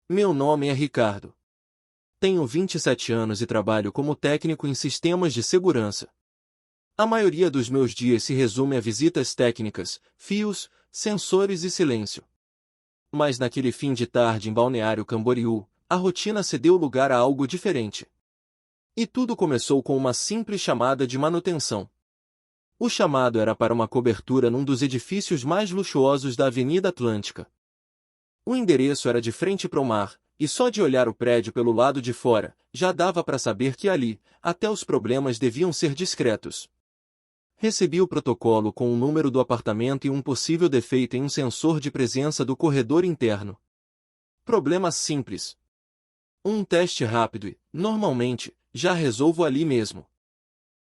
Meu nome é Ricardo. Tenho 27 anos e trabalho como técnico em sistemas de segurança. A maioria dos meus dias se resume a visitas técnicas, fios, sensores e silêncio. Mas naquele fim de tarde em Balneário Camboriú, a rotina cedeu lugar a algo diferente. E tudo começou com uma simples chamada de manutenção. O chamado era para uma cobertura num dos edifícios mais luxuosos da Avenida Atlântica. O endereço era de frente para o mar, e só de olhar o prédio pelo lado de fora, já dava para saber que ali, até os problemas deviam ser discretos. Recebi o protocolo com o número do apartamento e um possível defeito em um sensor de presença do corredor interno. Problema simples. Um teste rápido e, normalmente, já resolvo ali mesmo.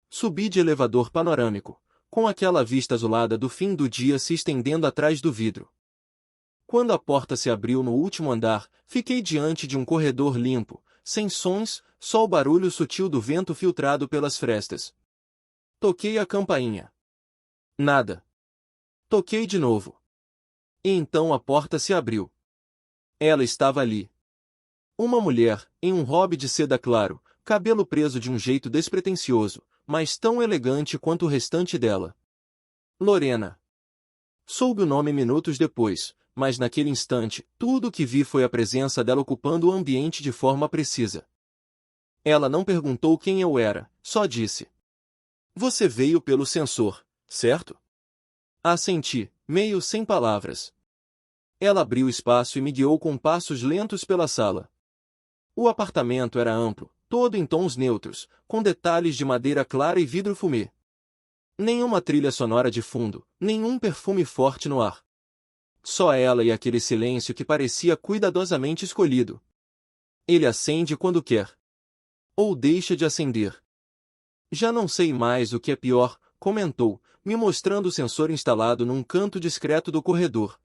Subi de elevador panorâmico, com aquela vista azulada do fim do dia se estendendo atrás do vidro. Quando a porta se abriu no último andar, fiquei diante de um corredor limpo, sem sons, só o barulho sutil do vento filtrado pelas frestas. Toquei a campainha. Nada. Toquei de novo. E então a porta se abriu. Ela estava ali. Uma mulher, em um robe de seda claro, cabelo preso de um jeito despretensioso, mas tão elegante quanto o restante dela. Lorena. Soube o nome minutos depois, mas naquele instante, tudo o que vi foi a presença dela ocupando o ambiente de forma precisa. Ela não perguntou quem eu era, só disse: "Você veio pelo sensor, certo?" Assenti, meio sem palavras. Ela abriu espaço e me guiou com passos lentos pela sala. O apartamento era amplo, todo em tons neutros, com detalhes de madeira clara e vidro fumê. Nenhuma trilha sonora de fundo, nenhum perfume forte no ar. Só ela e aquele silêncio que parecia cuidadosamente escolhido. Ele acende quando quer. Ou deixa de acender. Já não sei mais o que é pior, comentou, me mostrando o sensor instalado num canto discreto do corredor.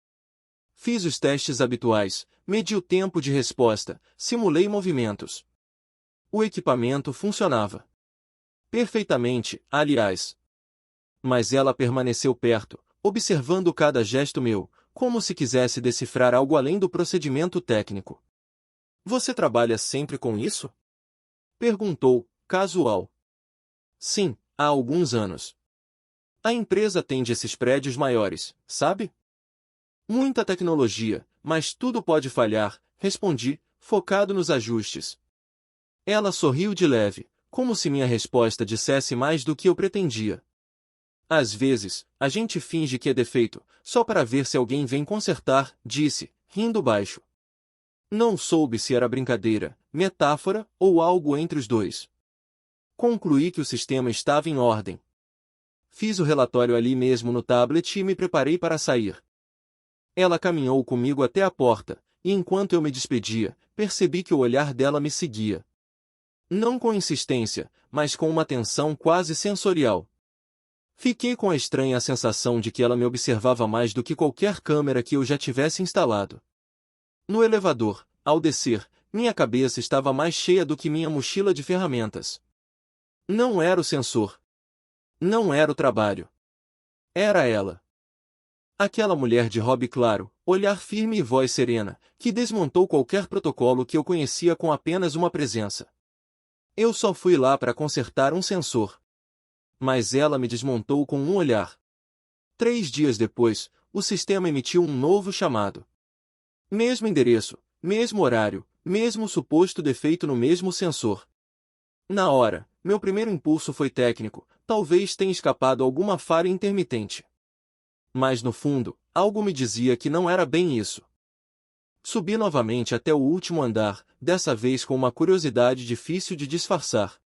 Fiz os testes habituais, medi o tempo de resposta, simulei movimentos. O equipamento funcionava. Perfeitamente, aliás. Mas ela permaneceu perto, observando cada gesto meu, como se quisesse decifrar algo além do procedimento técnico. "Você trabalha sempre com isso?" perguntou, casual. "Sim, há alguns anos. A empresa tem esses prédios maiores, sabe? Muita tecnologia, mas tudo pode falhar", respondi, focado nos ajustes. Ela sorriu de leve, como se minha resposta dissesse mais do que eu pretendia. "Às vezes, a gente finge que é defeito, só para ver se alguém vem consertar", disse, rindo baixo. Não soube se era brincadeira, metáfora ou algo entre os dois. Concluí que o sistema estava em ordem. Fiz o relatório ali mesmo no tablet e me preparei para sair. Ela caminhou comigo até a porta, e enquanto eu me despedia, percebi que o olhar dela me seguia. Não com insistência, mas com uma atenção quase sensorial. Fiquei com a estranha sensação de que ela me observava mais do que qualquer câmera que eu já tivesse instalado. No elevador, ao descer, minha cabeça estava mais cheia do que minha mochila de ferramentas. Não era o sensor. Não era o trabalho. Era ela. Aquela mulher de robe claro, olhar firme e voz serena, que desmontou qualquer protocolo que eu conhecia com apenas uma presença. Eu só fui lá para consertar um sensor. Mas ela me desmontou com um olhar. 3 dias depois, o sistema emitiu um novo chamado. Mesmo endereço, mesmo horário, mesmo suposto defeito no mesmo sensor. Na hora, meu primeiro impulso foi técnico, talvez tenha escapado alguma falha intermitente. Mas no fundo, algo me dizia que não era bem isso. Subi novamente até o último andar, dessa vez com uma curiosidade difícil de disfarçar.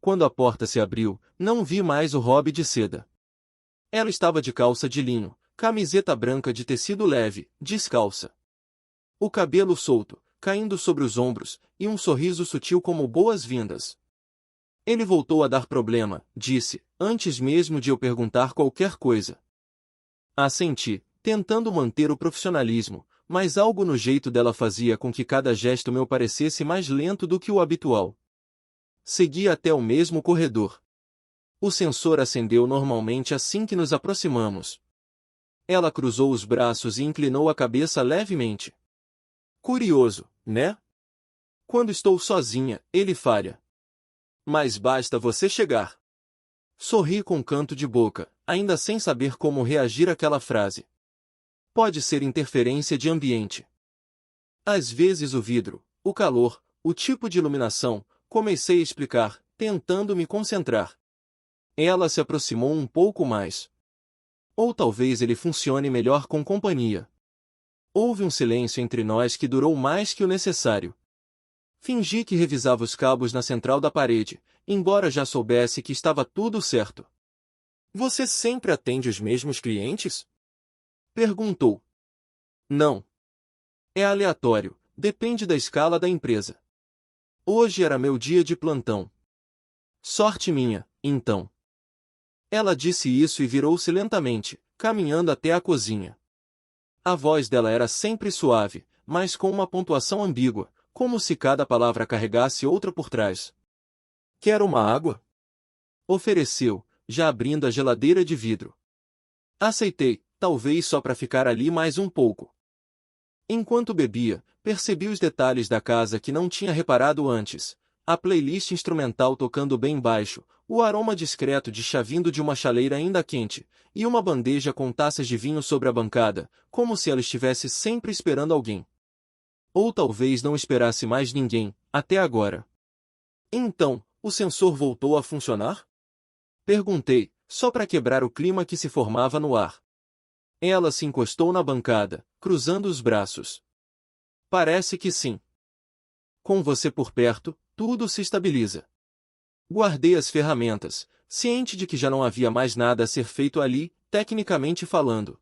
Quando a porta se abriu, não vi mais o robe de seda. Ela estava de calça de linho, camiseta branca de tecido leve, descalça. O cabelo solto, caindo sobre os ombros, e um sorriso sutil como boas-vindas. "Ele voltou a dar problema", disse, antes mesmo de eu perguntar qualquer coisa. Assenti, tentando manter o profissionalismo, mas algo no jeito dela fazia com que cada gesto meu parecesse mais lento do que o habitual. Segui até o mesmo corredor. O sensor acendeu normalmente assim que nos aproximamos. Ela cruzou os braços e inclinou a cabeça levemente. "Curioso", né? Quando estou sozinha, ele falha. Mas basta você chegar. Sorri com canto de boca, ainda sem saber como reagir àquela frase. Pode ser interferência de ambiente. Às vezes o vidro, o calor, o tipo de iluminação, comecei a explicar, tentando me concentrar. Ela se aproximou um pouco mais. Ou talvez ele funcione melhor com companhia. Houve um silêncio entre nós que durou mais que o necessário. Fingi que revisava os cabos na central da parede, embora já soubesse que estava tudo certo. Você sempre atende os mesmos clientes? Perguntou. Não. É aleatório, depende da escala da empresa. Hoje era meu dia de plantão. Sorte minha, então. Ela disse isso e virou-se lentamente, caminhando até a cozinha. A voz dela era sempre suave, mas com uma pontuação ambígua, como se cada palavra carregasse outra por trás. Quer uma água? Ofereceu, já abrindo a geladeira de vidro. Aceitei, talvez só para ficar ali mais um pouco. Enquanto bebia, percebi os detalhes da casa que não tinha reparado antes. A playlist instrumental tocando bem baixo, o aroma discreto de chá vindo de uma chaleira ainda quente, e uma bandeja com taças de vinho sobre a bancada, como se ela estivesse sempre esperando alguém. Ou talvez não esperasse mais ninguém, até agora. Então, o sensor voltou a funcionar? Perguntei, só para quebrar o clima que se formava no ar. Ela se encostou na bancada, cruzando os braços. Parece que sim. Com você por perto, tudo se estabiliza. Guardei as ferramentas, ciente de que já não havia mais nada a ser feito ali, tecnicamente falando.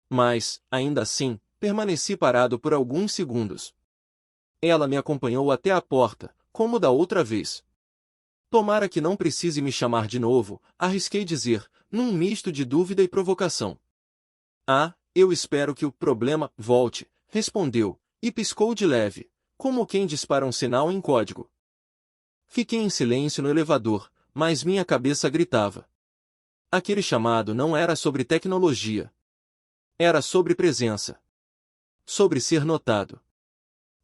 Mas, ainda assim, permaneci parado por alguns segundos. Ela me acompanhou até a porta, como da outra vez. Tomara que não precise me chamar de novo, arrisquei dizer, num misto de dúvida e provocação. Ah, eu espero que o problema volte, respondeu, e piscou de leve, como quem dispara um sinal em código. Fiquei em silêncio no elevador, mas minha cabeça gritava. Aquele chamado não era sobre tecnologia. Era sobre presença. Sobre ser notado.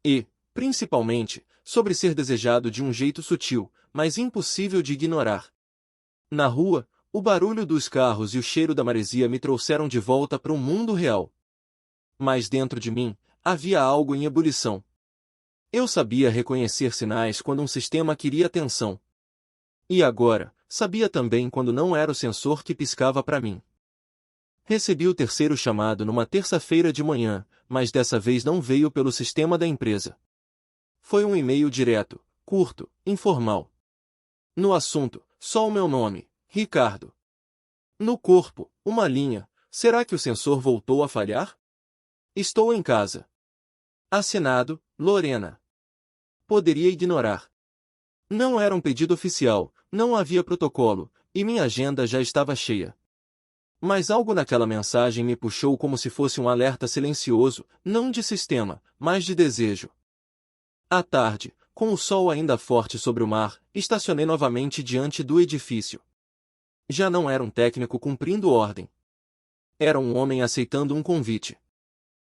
E, principalmente, sobre ser desejado de um jeito sutil, mas impossível de ignorar. Na rua, o barulho dos carros e o cheiro da maresia me trouxeram de volta para o mundo real. Mas dentro de mim, havia algo em ebulição. Eu sabia reconhecer sinais quando um sistema queria atenção. E agora, sabia também quando não era o sensor que piscava para mim. Recebi o terceiro chamado numa terça-feira de manhã, mas dessa vez não veio pelo sistema da empresa. Foi um e-mail direto, curto, informal. No assunto, só o meu nome, Ricardo. No corpo, uma linha, será que o sensor voltou a falhar? Estou em casa. Assinado, Lorena. Poderia ignorar. Não era um pedido oficial, não havia protocolo, e minha agenda já estava cheia. Mas algo naquela mensagem me puxou como se fosse um alerta silencioso, não de sistema, mas de desejo. À tarde, com o sol ainda forte sobre o mar, estacionei novamente diante do edifício. Já não era um técnico cumprindo ordem. Era um homem aceitando um convite.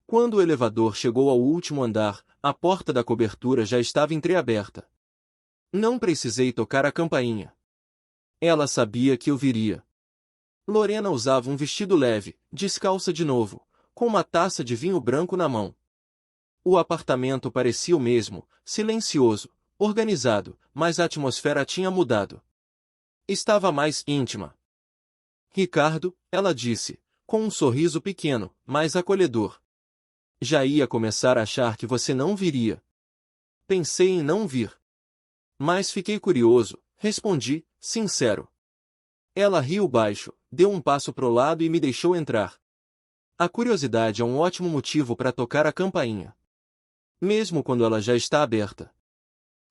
Quando o elevador chegou ao último andar, a porta da cobertura já estava entreaberta. Não precisei tocar a campainha. Ela sabia que eu viria. Lorena usava um vestido leve, descalça de novo, com uma taça de vinho branco na mão. O apartamento parecia o mesmo, silencioso, organizado, mas a atmosfera tinha mudado. Estava mais íntima. Ricardo, ela disse, com um sorriso pequeno, mas acolhedor. Já ia começar a achar que você não viria. Pensei em não vir. Mas fiquei curioso, respondi, sincero. Ela riu baixo, deu um passo pro lado e me deixou entrar. A curiosidade é um ótimo motivo para tocar a campainha. Mesmo quando ela já está aberta.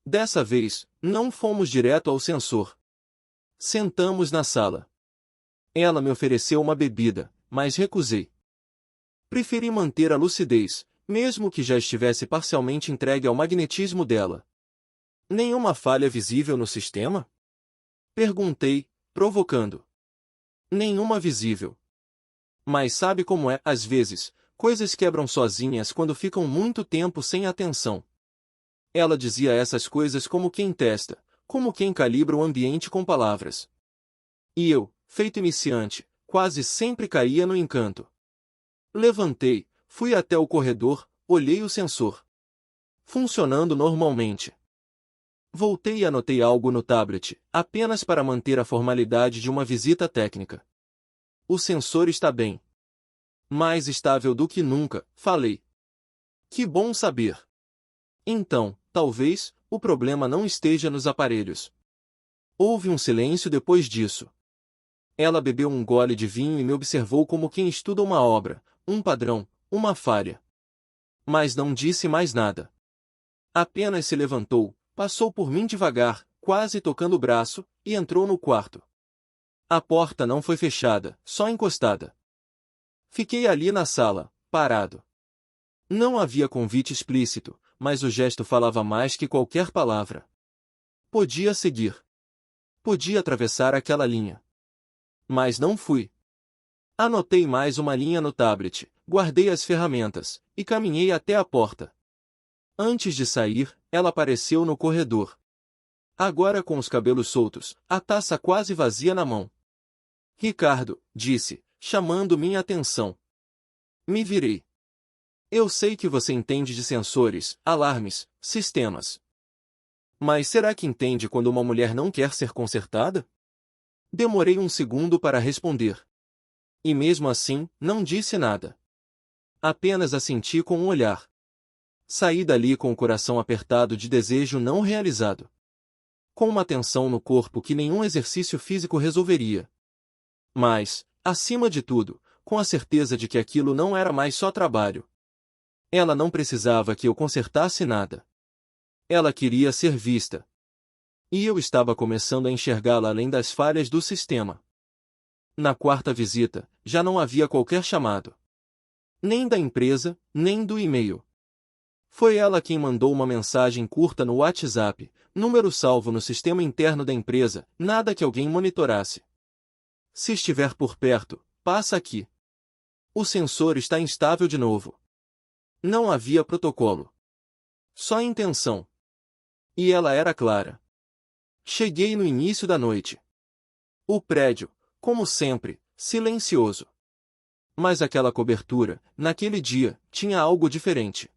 Dessa vez, não fomos direto ao sensor. Sentamos na sala. Ela me ofereceu uma bebida, mas recusei. Preferi manter a lucidez, mesmo que já estivesse parcialmente entregue ao magnetismo dela. Nenhuma falha visível no sistema? Perguntei, provocando. Nenhuma visível. Mas sabe como é, às vezes, coisas quebram sozinhas quando ficam muito tempo sem atenção. Ela dizia essas coisas como quem testa, como quem calibra o ambiente com palavras. E eu, feito iniciante, quase sempre caía no encanto. Levantei, fui até o corredor, olhei o sensor. Funcionando normalmente. Voltei e anotei algo no tablet, apenas para manter a formalidade de uma visita técnica. O sensor está bem. Mais estável do que nunca, falei. Que bom saber. Então, talvez, o problema não esteja nos aparelhos. Houve um silêncio depois disso. Ela bebeu um gole de vinho e me observou como quem estuda uma obra, um padrão, uma falha. Mas não disse mais nada. Apenas se levantou, passou por mim devagar, quase tocando o braço, e entrou no quarto. A porta não foi fechada, só encostada. Fiquei ali na sala, parado. Não havia convite explícito, mas o gesto falava mais que qualquer palavra. Podia seguir. Podia atravessar aquela linha. Mas não fui. Anotei mais uma linha no tablet, guardei as ferramentas, e caminhei até a porta. Antes de sair, ela apareceu no corredor. Agora com os cabelos soltos, a taça quase vazia na mão. Ricardo, disse, chamando minha atenção. Me virei. Eu sei que você entende de sensores, alarmes, sistemas. Mas será que entende quando uma mulher não quer ser consertada? Demorei um segundo para responder. E mesmo assim, não disse nada. Apenas assenti com um olhar. Saí dali com o coração apertado de desejo não realizado. Com uma tensão no corpo que nenhum exercício físico resolveria. Mas, acima de tudo, com a certeza de que aquilo não era mais só trabalho. Ela não precisava que eu consertasse nada. Ela queria ser vista. E eu estava começando a enxergá-la além das falhas do sistema. Na quarta visita, já não havia qualquer chamado. Nem da empresa, nem do e-mail. Foi ela quem mandou uma mensagem curta no WhatsApp, número salvo no sistema interno da empresa, nada que alguém monitorasse. Se estiver por perto, passa aqui. O sensor está instável de novo. Não havia protocolo. Só intenção. E ela era clara. Cheguei no início da noite. O prédio, como sempre, silencioso. Mas aquela cobertura, naquele dia, tinha algo diferente.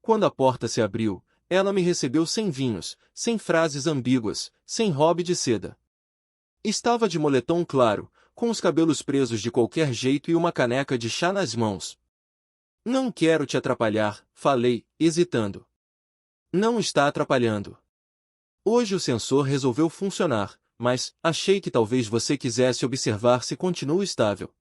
Quando a porta se abriu, ela me recebeu sem vinhos, sem frases ambíguas, sem robe de seda. Estava de moletom claro, com os cabelos presos de qualquer jeito e uma caneca de chá nas mãos. Não quero te atrapalhar, falei, hesitando. Não está atrapalhando. Hoje o sensor resolveu funcionar, mas achei que talvez você quisesse observar se continua estável.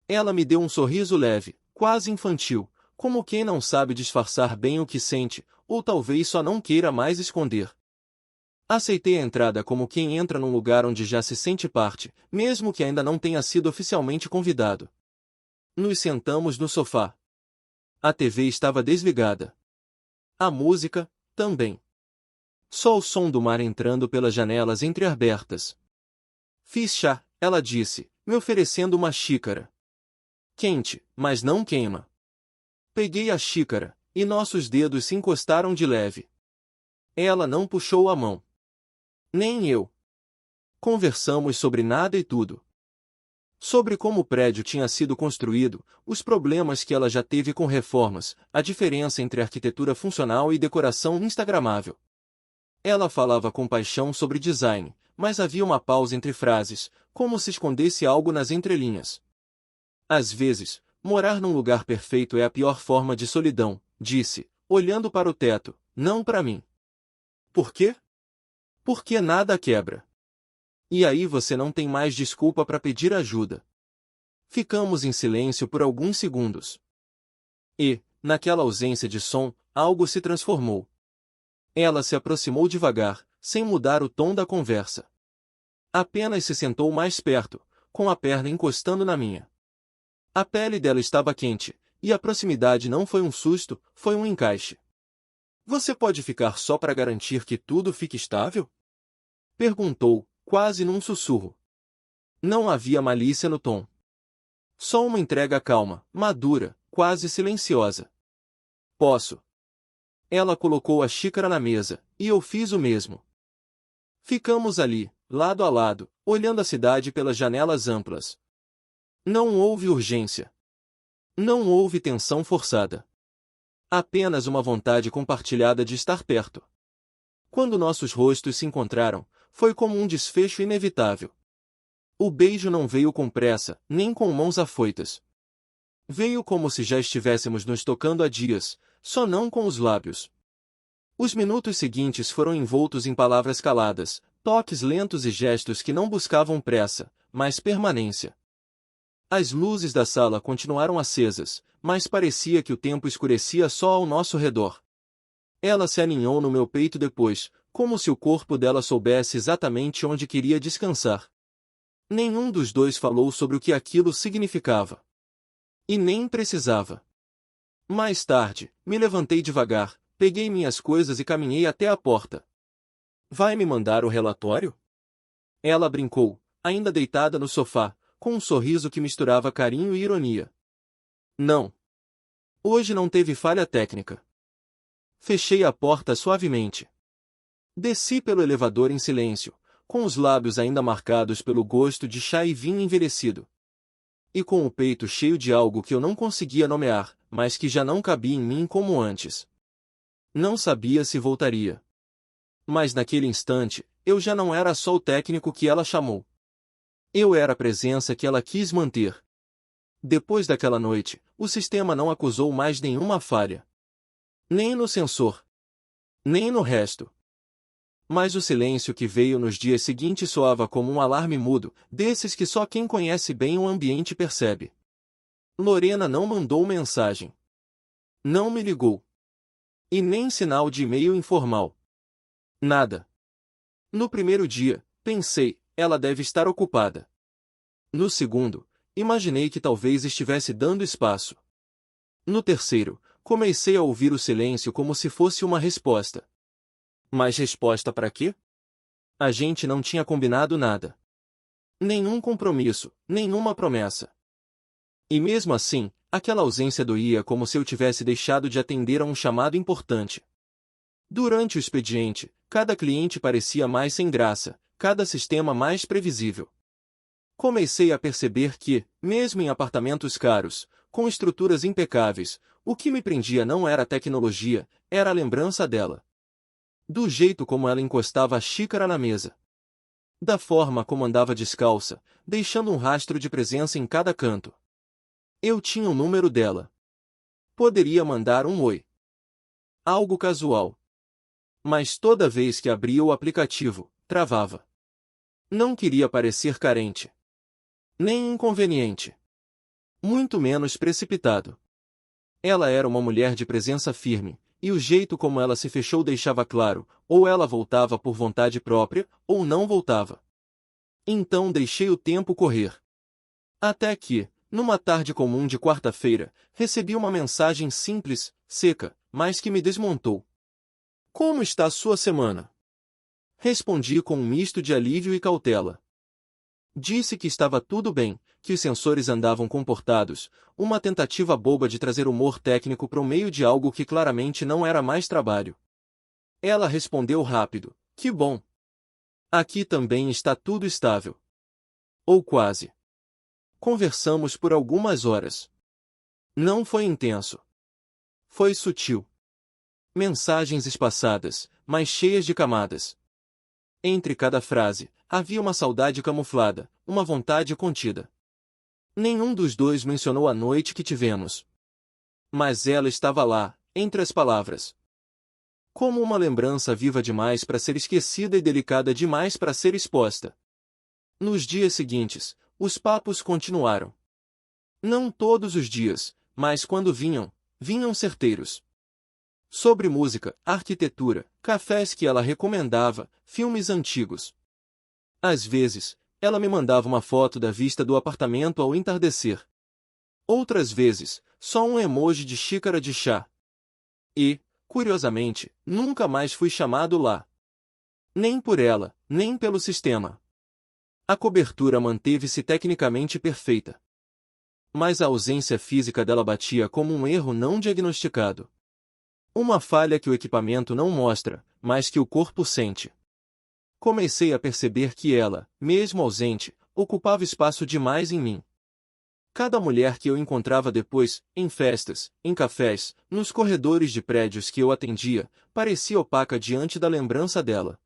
Ela me deu um sorriso leve, quase infantil, como quem não sabe disfarçar bem o que sente, ou talvez só não queira mais esconder. Aceitei a entrada como quem entra num lugar onde já se sente parte, mesmo que ainda não tenha sido oficialmente convidado. Nos sentamos no sofá. A TV estava desligada. A música, também. Só o som do mar entrando pelas janelas entreabertas. Fiz chá, ela disse, me oferecendo uma xícara. Quente, mas não queima. Peguei a xícara, e nossos dedos se encostaram de leve. Ela não puxou a mão. Nem eu. Conversamos sobre nada e tudo. Sobre como o prédio tinha sido construído, os problemas que ela já teve com reformas, a diferença entre arquitetura funcional e decoração instagramável. Ela falava com paixão sobre design, mas havia uma pausa entre frases, como se escondesse algo nas entrelinhas. Às vezes, morar num lugar perfeito é a pior forma de solidão, disse, olhando para o teto, não para mim. Por quê? Porque nada quebra. E aí você não tem mais desculpa para pedir ajuda. Ficamos em silêncio por alguns segundos. E, naquela ausência de som, algo se transformou. Ela se aproximou devagar, sem mudar o tom da conversa. Apenas se sentou mais perto, com a perna encostando na minha. A pele dela estava quente, e a proximidade não foi um susto, foi um encaixe. Você pode ficar só para garantir que tudo fique estável? Perguntou, quase num sussurro. Não havia malícia no tom. Só uma entrega calma, madura, quase silenciosa. Posso. Ela colocou a xícara na mesa, e eu fiz o mesmo. Ficamos ali, lado a lado, olhando a cidade pelas janelas amplas. Não houve urgência. Não houve tensão forçada. Apenas uma vontade compartilhada de estar perto. Quando nossos rostos se encontraram, foi como um desfecho inevitável. O beijo não veio com pressa, nem com mãos afoitas. Veio como se já estivéssemos nos tocando há dias, só não com os lábios. Os minutos seguintes foram envoltos em palavras caladas, toques lentos e gestos que não buscavam pressa, mas permanência. As luzes da sala continuaram acesas, mas parecia que o tempo escurecia só ao nosso redor. Ela se aninhou no meu peito depois, como se o corpo dela soubesse exatamente onde queria descansar. Nenhum dos dois falou sobre o que aquilo significava. E nem precisava. Mais tarde, me levantei devagar, peguei minhas coisas e caminhei até a porta. Vai me mandar o relatório? Ela brincou, ainda deitada no sofá, com um sorriso que misturava carinho e ironia. Não. Hoje não teve falha técnica. Fechei a porta suavemente. Desci pelo elevador em silêncio, com os lábios ainda marcados pelo gosto de chá e vinho envelhecido. E com o peito cheio de algo que eu não conseguia nomear, mas que já não cabia em mim como antes. Não sabia se voltaria. Mas naquele instante, eu já não era só o técnico que ela chamou. Eu era a presença que ela quis manter. Depois daquela noite, o sistema não acusou mais nenhuma falha. Nem no sensor. Nem no resto. Mas o silêncio que veio nos dias seguintes soava como um alarme mudo, desses que só quem conhece bem o ambiente percebe. Lorena não mandou mensagem. Não me ligou. E nem sinal de e-mail informal. Nada. No primeiro dia, pensei, ela deve estar ocupada. No segundo, imaginei que talvez estivesse dando espaço. No terceiro, comecei a ouvir o silêncio como se fosse uma resposta. Mas resposta para quê? A gente não tinha combinado nada. Nenhum compromisso, nenhuma promessa. E mesmo assim, aquela ausência doía como se eu tivesse deixado de atender a um chamado importante. Durante o expediente, cada cliente parecia mais sem graça, cada sistema mais previsível. Comecei a perceber que, mesmo em apartamentos caros, com estruturas impecáveis, o que me prendia não era a tecnologia, era a lembrança dela. Do jeito como ela encostava a xícara na mesa. Da forma como andava descalça, deixando um rastro de presença em cada canto. Eu tinha o número dela. Poderia mandar um oi. Algo casual. Mas toda vez que abria o aplicativo, travava. Não queria parecer carente. Nem inconveniente. Muito menos precipitado. Ela era uma mulher de presença firme, e o jeito como ela se fechou deixava claro, ou ela voltava por vontade própria, ou não voltava. Então deixei o tempo correr. Até que, numa tarde comum de quarta-feira, recebi uma mensagem simples, seca, mas que me desmontou. Como está a sua semana? Respondi com um misto de alívio e cautela. Disse que estava tudo bem, que os sensores andavam comportados, uma tentativa boba de trazer humor técnico para o meio de algo que claramente não era mais trabalho. Ela respondeu rápido, que bom. Aqui também está tudo estável. Ou quase. Conversamos por algumas horas. Não foi intenso. Foi sutil. Mensagens espaçadas, mas cheias de camadas. Entre cada frase, havia uma saudade camuflada, uma vontade contida. Nenhum dos dois mencionou a noite que tivemos. Mas ela estava lá, entre as palavras. Como uma lembrança viva demais para ser esquecida e delicada demais para ser exposta. Nos dias seguintes, os papos continuaram. Não todos os dias, mas quando vinham, vinham certeiros. Sobre música, arquitetura, cafés que ela recomendava, filmes antigos. Às vezes, ela me mandava uma foto da vista do apartamento ao entardecer. Outras vezes, só um emoji de xícara de chá. E, curiosamente, nunca mais fui chamado lá. Nem por ela, nem pelo sistema. A cobertura manteve-se tecnicamente perfeita. Mas a ausência física dela batia como um erro não diagnosticado. Uma falha que o equipamento não mostra, mas que o corpo sente. Comecei a perceber que ela, mesmo ausente, ocupava espaço demais em mim. Cada mulher que eu encontrava depois, em festas, em cafés, nos corredores de prédios que eu atendia, parecia opaca diante da lembrança dela.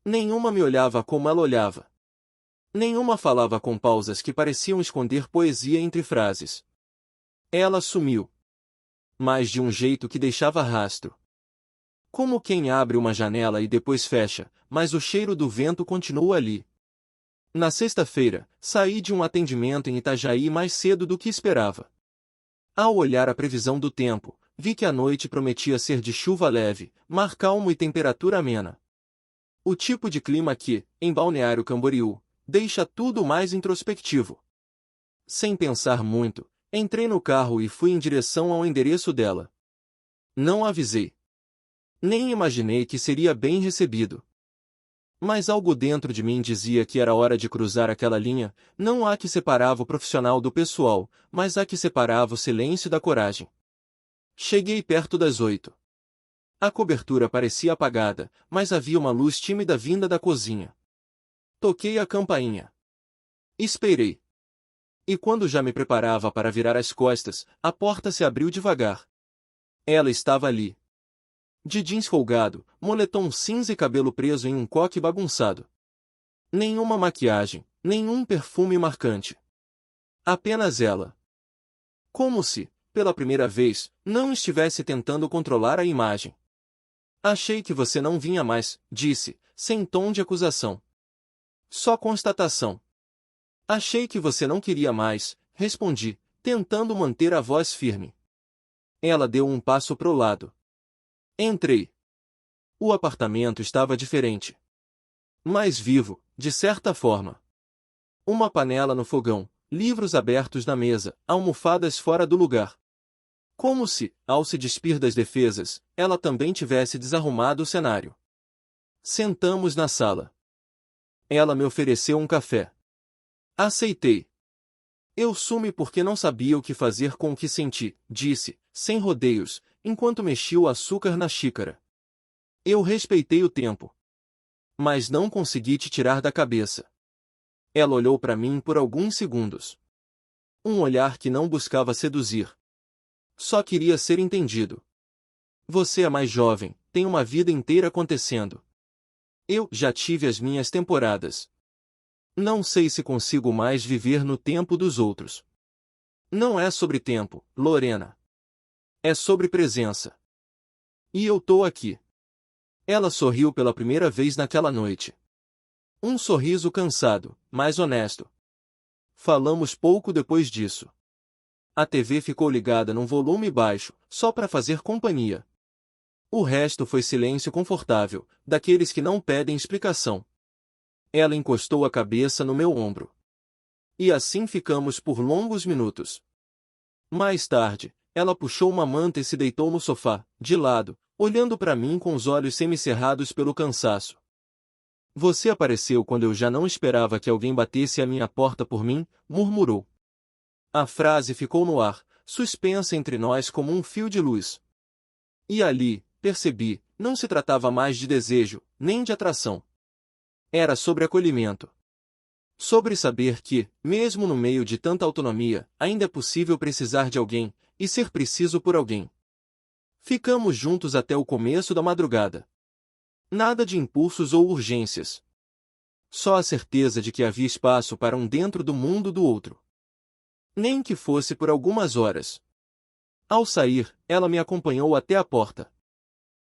Nenhuma me olhava como ela olhava. Nenhuma falava com pausas que pareciam esconder poesia entre frases. Ela sumiu. Mas de um jeito que deixava rastro. Como quem abre uma janela e depois fecha, mas o cheiro do vento continua ali. Na sexta-feira, saí de um atendimento em Itajaí mais cedo do que esperava. Ao olhar a previsão do tempo, vi que a noite prometia ser de chuva leve, mar calmo e temperatura amena. O tipo de clima que, em Balneário Camboriú, deixa tudo mais introspectivo. Sem pensar muito, entrei no carro e fui em direção ao endereço dela. Não avisei. Nem imaginei que seria bem recebido. Mas algo dentro de mim dizia que era hora de cruzar aquela linha, não a que separava o profissional do pessoal, mas a que separava o silêncio da coragem. Cheguei perto das 8. A cobertura parecia apagada, mas havia uma luz tímida vinda da cozinha. Toquei a campainha. Esperei. E quando já me preparava para virar as costas, a porta se abriu devagar. Ela estava ali. De jeans folgado, moletom cinza e cabelo preso em um coque bagunçado. Nenhuma maquiagem, nenhum perfume marcante. Apenas ela. Como se, pela primeira vez, não estivesse tentando controlar a imagem. Achei que você não vinha mais, disse, sem tom de acusação. Só constatação. Achei que você não queria mais, respondi, tentando manter a voz firme. Ela deu um passo pro lado. Entrei. O apartamento estava diferente. Mais vivo, de certa forma. Uma panela no fogão, livros abertos na mesa, almofadas fora do lugar. Como se, ao se despir das defesas, ela também tivesse desarrumado o cenário. Sentamos na sala. Ela me ofereceu um café. Aceitei. Eu sumi porque não sabia o que fazer com o que senti, disse, sem rodeios, enquanto mexia o açúcar na xícara. Eu respeitei o tempo. Mas não consegui te tirar da cabeça. Ela olhou para mim por alguns segundos. Um olhar que não buscava seduzir. Só queria ser entendido. Você é mais jovem, tem uma vida inteira acontecendo. Eu já tive as minhas temporadas. Não sei se consigo mais viver no tempo dos outros. Não é sobre tempo, Lorena. É sobre presença. E eu tô aqui. Ela sorriu pela primeira vez naquela noite. Um sorriso cansado, mas honesto. Falamos pouco depois disso. A TV ficou ligada num volume baixo, só para fazer companhia. O resto foi silêncio confortável, daqueles que não pedem explicação. Ela encostou a cabeça no meu ombro. E assim ficamos por longos minutos. Mais tarde, ela puxou uma manta e se deitou no sofá, de lado, olhando para mim com os olhos semicerrados pelo cansaço. Você apareceu quando eu já não esperava que alguém batesse à minha porta por mim, murmurou. A frase ficou no ar, suspensa entre nós como um fio de luz. E ali, percebi, não se tratava mais de desejo, nem de atração. Era sobre acolhimento. Sobre saber que, mesmo no meio de tanta autonomia, ainda é possível precisar de alguém, e ser preciso por alguém. Ficamos juntos até o começo da madrugada. Nada de impulsos ou urgências. Só a certeza de que havia espaço para um dentro do mundo do outro. Nem que fosse por algumas horas. Ao sair, ela me acompanhou até a porta.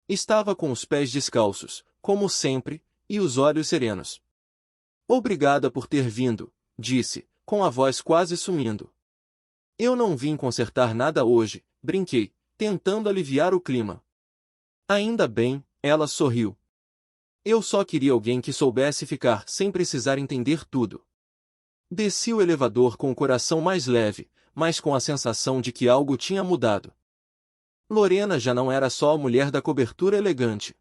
Estava com os pés descalços, como sempre, e os olhos serenos. Obrigada por ter vindo, disse, com a voz quase sumindo. Eu não vim consertar nada hoje, brinquei, tentando aliviar o clima. Ainda bem, ela sorriu. Eu só queria alguém que soubesse ficar sem precisar entender tudo. Desci o elevador com o coração mais leve, mas com a sensação de que algo tinha mudado. Lorena já não era só a mulher da cobertura elegante.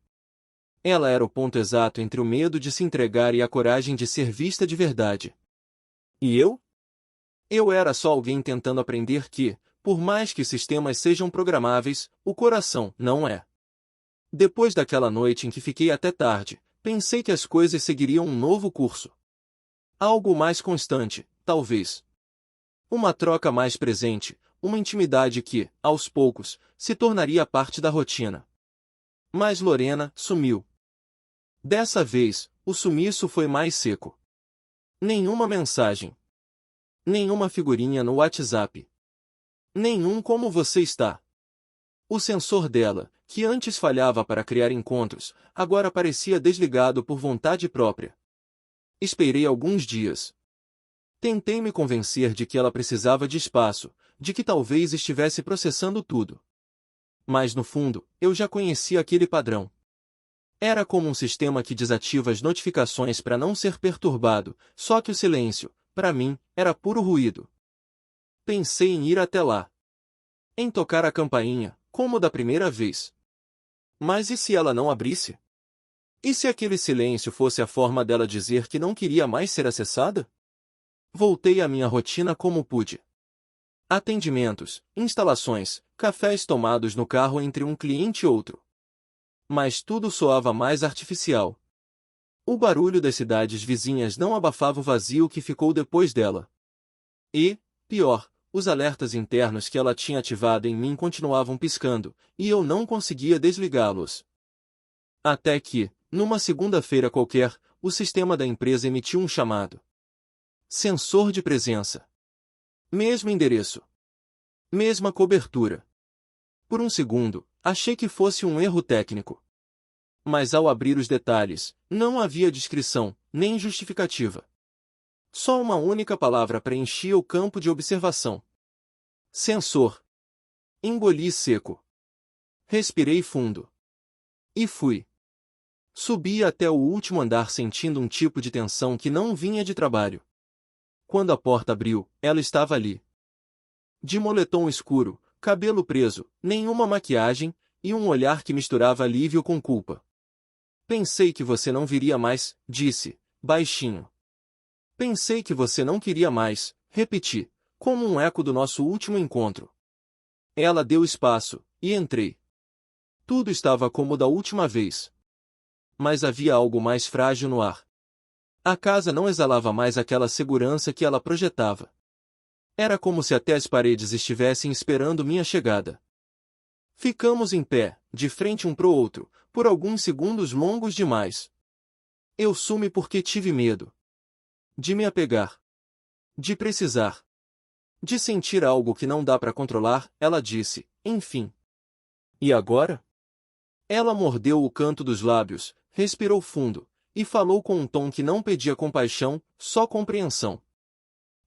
Ela era o ponto exato entre o medo de se entregar e a coragem de ser vista de verdade. E eu? Eu era só alguém tentando aprender que, Por mais que sistemas sejam programáveis, o coração não é. Depois daquela noite em que fiquei até tarde, pensei que as coisas seguiriam um novo curso. Algo mais constante, talvez. Uma troca mais presente, uma intimidade que, aos poucos, se tornaria parte da rotina. Mas Lorena sumiu. Dessa vez, o sumiço foi mais seco. Nenhuma mensagem. Nenhuma figurinha no WhatsApp. Nenhum como você está. O sensor dela, que antes falhava para criar encontros, agora parecia desligado por vontade própria. Esperei alguns dias. Tentei me convencer de que ela precisava de espaço, de que talvez estivesse processando tudo. Mas no fundo, eu já conhecia aquele padrão. Era como um sistema que desativa as notificações para não ser perturbado, só que o silêncio, para mim, era puro ruído. Pensei em ir até lá. Em tocar a campainha, como da primeira vez. Mas e se ela não abrisse? E se aquele silêncio fosse a forma dela dizer que não queria mais ser acessada? Voltei à minha rotina como pude. Atendimentos, instalações, cafés tomados no carro entre um cliente e outro. Mas tudo soava mais artificial. O barulho das cidades vizinhas não abafava o vazio que ficou depois dela. E, pior, os alertas internos que ela tinha ativado em mim continuavam piscando, e eu não conseguia desligá-los. Até que, numa segunda-feira qualquer, o sistema da empresa emitiu um chamado. Sensor de presença. Mesmo endereço. Mesma cobertura. Por um segundo, achei que fosse um erro técnico. Mas ao abrir os detalhes, não havia descrição, nem justificativa. Só uma única palavra preenchia o campo de observação. Sensor. Engoli seco. Respirei fundo. E fui. Subi até o último andar sentindo um tipo de tensão que não vinha de trabalho. Quando a porta abriu, ela estava ali. De moletom escuro, cabelo preso, nenhuma maquiagem, e um olhar que misturava alívio com culpa. Pensei que você não viria mais, disse, baixinho. Pensei que você não queria mais, repeti, como um eco do nosso último encontro. Ela deu espaço, e entrei. Tudo estava como da última vez. Mas havia algo mais frágil no ar. A casa não exalava mais aquela segurança que ela projetava. Era como se até as paredes estivessem esperando minha chegada. Ficamos em pé, de frente um pro outro, por alguns segundos longos demais. Eu sumi porque tive medo. De me apegar. De precisar. De sentir algo que não dá para controlar, ela disse, enfim. E agora? Ela mordeu o canto dos lábios, respirou fundo, e falou com um tom que não pedia compaixão, só compreensão.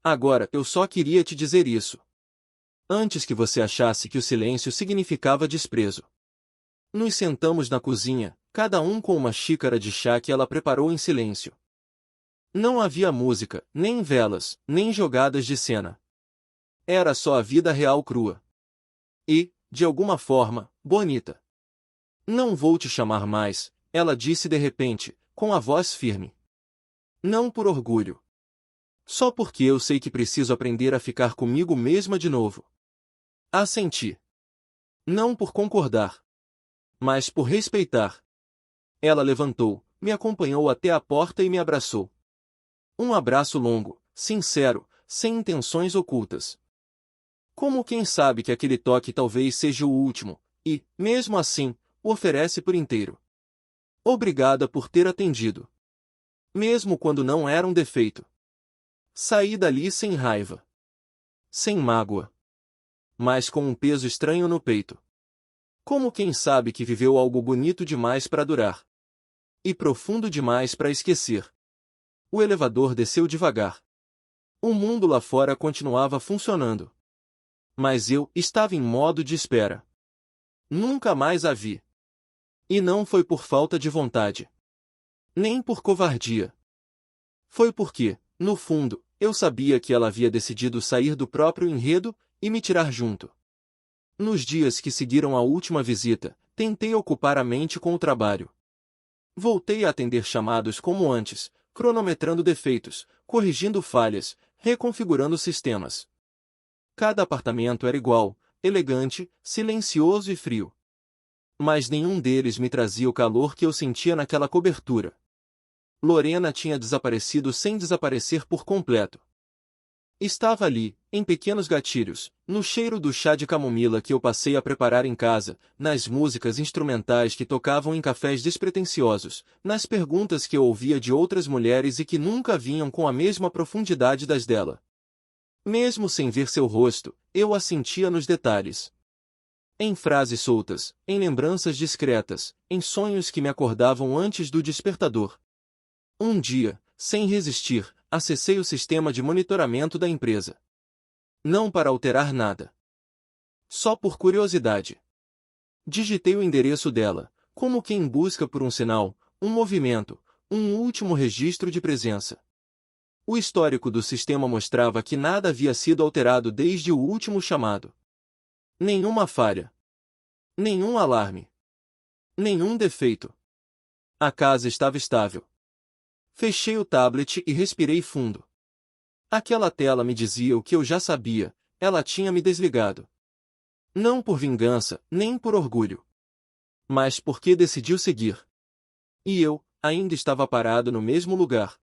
Agora, eu só queria te dizer isso. Antes que você achasse que o silêncio significava desprezo. Nos sentamos na cozinha, cada um com uma xícara de chá que ela preparou em silêncio. Não havia música, nem velas, nem jogadas de cena. Era só a vida real crua. E, de alguma forma, bonita. Não vou te chamar mais, ela disse de repente, com a voz firme. Não por orgulho. Só porque eu sei que preciso aprender a ficar comigo mesma de novo. Assenti. Não por concordar. Mas por respeitar. Ela levantou, me acompanhou até a porta e me abraçou. Um abraço longo, sincero, sem intenções ocultas. Como quem sabe que aquele toque talvez seja o último, e, mesmo assim, o oferece por inteiro. Obrigada por ter atendido. Mesmo quando não era um defeito. Saí dali sem raiva. Sem mágoa. Mas com um peso estranho no peito. Como quem sabe que viveu algo bonito demais para durar. E profundo demais para esquecer. O elevador desceu devagar. O mundo lá fora continuava funcionando. Mas eu estava em modo de espera. Nunca mais a vi. E não foi por falta de vontade. Nem por covardia. Foi porque, no fundo, eu sabia que ela havia decidido sair do próprio enredo e me tirar junto. Nos dias que seguiram a última visita, tentei ocupar a mente com o trabalho. Voltei a atender chamados como antes, cronometrando defeitos, corrigindo falhas, reconfigurando sistemas. Cada apartamento era igual, elegante, silencioso e frio. Mas nenhum deles me trazia o calor que eu sentia naquela cobertura. Lorena tinha desaparecido sem desaparecer por completo. Estava ali, em pequenos gatilhos, no cheiro do chá de camomila que eu passei a preparar em casa, nas músicas instrumentais que tocavam em cafés despretensiosos, nas perguntas que eu ouvia de outras mulheres e que nunca vinham com a mesma profundidade das dela. Mesmo sem ver seu rosto, eu a sentia nos detalhes. Em frases soltas, em lembranças discretas, em sonhos que me acordavam antes do despertador. Um dia, sem resistir, acessei o sistema de monitoramento da empresa. Não para alterar nada. Só por curiosidade. Digitei o endereço dela, como quem busca por um sinal, um movimento, um último registro de presença. O histórico do sistema mostrava que nada havia sido alterado desde o último chamado. Nenhuma falha. Nenhum alarme. Nenhum defeito. A casa estava estável. Fechei o tablet e respirei fundo. Aquela tela me dizia o que eu já sabia, ela tinha me desligado. Não por vingança, nem por orgulho. Mas porque decidiu seguir. E eu, ainda estava parado no mesmo lugar.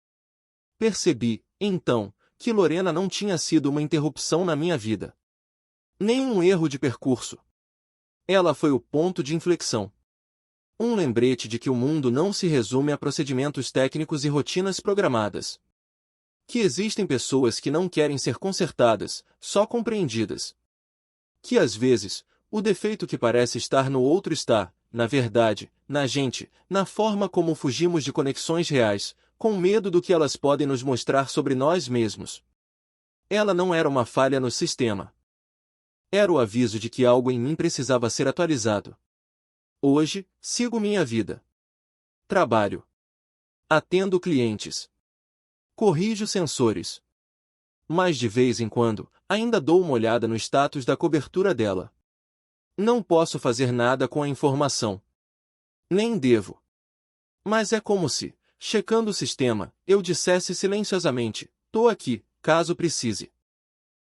Percebi, então, que Lorena não tinha sido uma interrupção na minha vida. Nem um erro de percurso. Ela foi o ponto de inflexão. Um lembrete de que o mundo não se resume a procedimentos técnicos e rotinas programadas. Que existem pessoas que não querem ser consertadas, só compreendidas. Que às vezes, o defeito que parece estar no outro está, na verdade, na gente, na forma como fugimos de conexões reais, com medo do que elas podem nos mostrar sobre nós mesmos. Ela não era uma falha no sistema. Era o aviso de que algo em mim precisava ser atualizado. Hoje, sigo minha vida. Trabalho. Atendo clientes. Corrijo sensores. Mas de vez em quando, ainda dou uma olhada no status da cobertura dela. Não posso fazer nada com a informação. Nem devo. Mas é como se, checando o sistema, eu dissesse silenciosamente, tô aqui, caso precise.